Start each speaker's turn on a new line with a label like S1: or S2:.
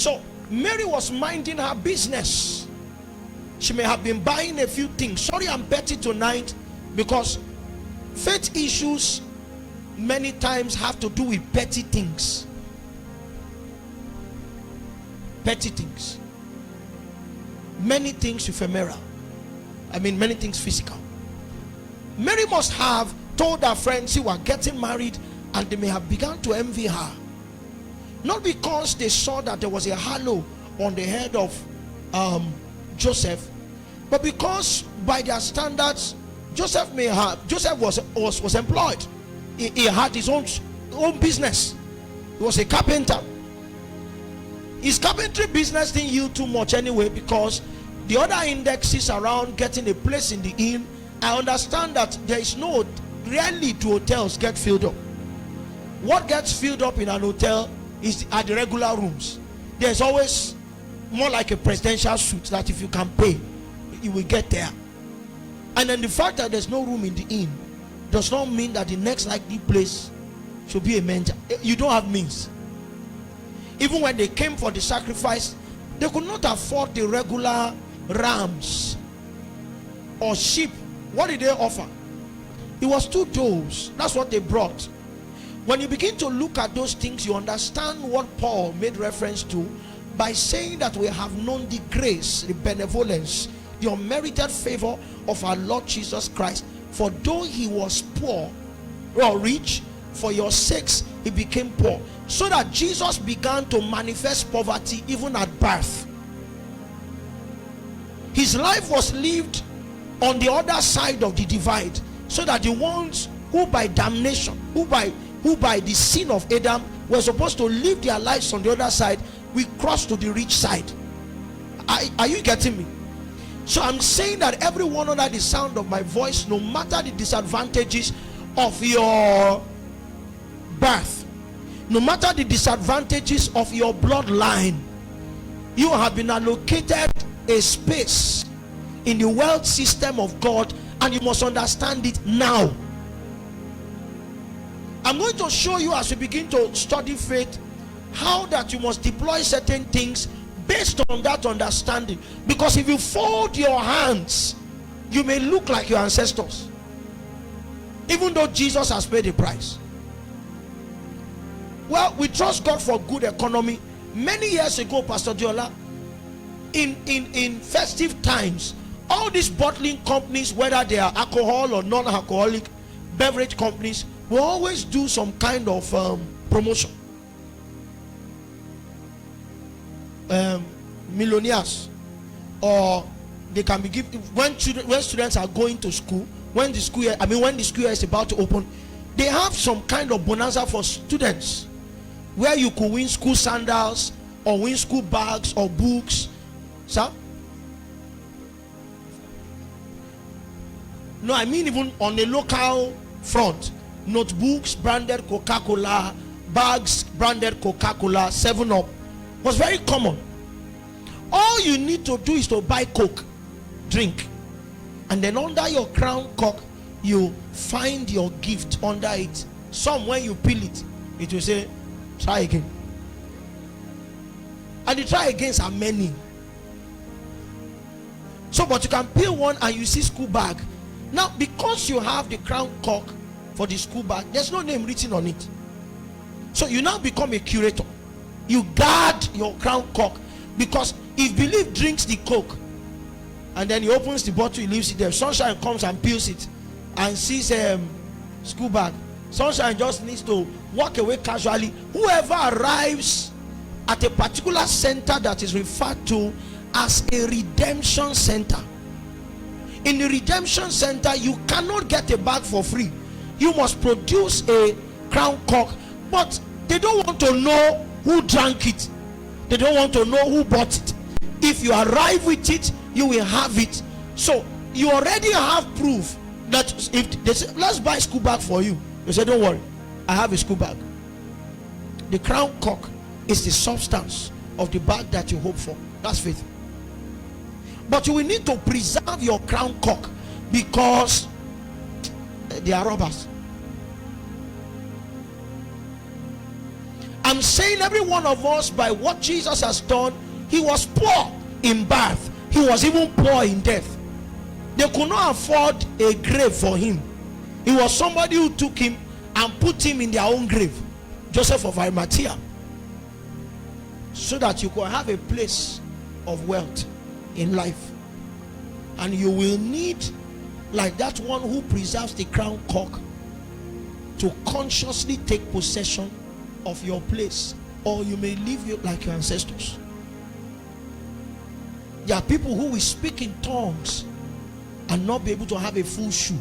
S1: So Mary was minding her business. She may have been buying a few things. Sorry, I'm petty tonight, because faith issues many times have to do with petty things. Petty things. Many things ephemeral. I mean, many things physical. Mary must have told her friends who were getting married, and they may have begun to envy her. Not because they saw that there was a halo on the head of Joseph, but because by their standards, Joseph was employed. He had his own business. He was a carpenter. His carpentry business didn't yield too much anyway, because the other indexes around getting a place in the inn, I understand that there is no, rarely do hotels get filled up. What gets filled up in an hotel are the regular rooms. There's always more like a presidential suite that if you can pay, you will get there. And then the fact that there's no room in the inn does not mean that the next likely place should be a manger. You don't have means. Even when they came for the sacrifice, they could not afford the regular rams or sheep. What did they offer? It was 2 doves. That's what they brought. When you begin to look at those things, you understand what Paul made reference to by saying that we have known the grace, the benevolence, the unmerited favor of our Lord Jesus Christ. For though he was poor or rich, for your sakes he became poor, so that Jesus began to manifest poverty even at birth. His life was lived on the other side of the divide, so that the ones who by damnation, who by the sin of Adam were supposed to live their lives on the other side, we cross to the rich side. Are you getting me? So I'm saying that everyone under the sound of my voice, no matter the disadvantages of your birth, no matter the disadvantages of your bloodline, you have been allocated a space in the wealth system of God, and you must understand it now. I'm going to show you as we begin to study faith how that you must deploy certain things based on that understanding. Because if you fold your hands, you may look like your ancestors, even though Jesus has paid the price. Well, we trust God for good economy. Many years ago, Pastor Diola, in festive times, all these bottling companies, whether they are alcohol or non-alcoholic beverage companies, will always do some kind of promotion. Millionaires, or they can be given when students are going to school, when the school year is about to open, they have some kind of bonanza for students where you could win school sandals or win school bags or books. Sir? No, I mean even on a local front, notebooks branded Coca-Cola, bags branded Coca-Cola, 7-Up was very common. All you need to do is to buy Coke, drink, and then under your crown cock, you find your gift under it. Some, when you peel it, it will say, try again. And the try agains are many. So, but you can peel one and you see school bag. Now, because you have the crown cock for the school bag, there's no name written on it. So you now become a curator. You guard your crown cock, because if belief drinks the Coke and then he opens the bottle, he leaves it there, Sunshine comes and peels it and sees school bag, Sunshine just needs to walk away casually. Whoever arrives at a particular center that is referred to as a redemption center, in the redemption center, you cannot get a bag for free. You must produce a crown cock, but they don't want to know who drank it. They don't want to know who bought it. If you arrive with it, you will have it. So you already have proof that if they say, let's buy a school bag for you, you say, don't worry, I have a school bag. The crown cock is the substance of the bag that you hope for. That's faith. But you will need to preserve your crown cock, because they are robbers. I'm saying every one of us, by what Jesus has done, he was poor in birth, he was even poor in death. They could not afford a grave for him. He was somebody who took him and put him in their own grave, Joseph of Arimathea, so that you could have a place of wealth in life. And you will need, like that one who preserves the crown cock, to consciously take possession of your place, or you may live like your ancestors. There are people who will speak in tongues and not be able to have a full shoe.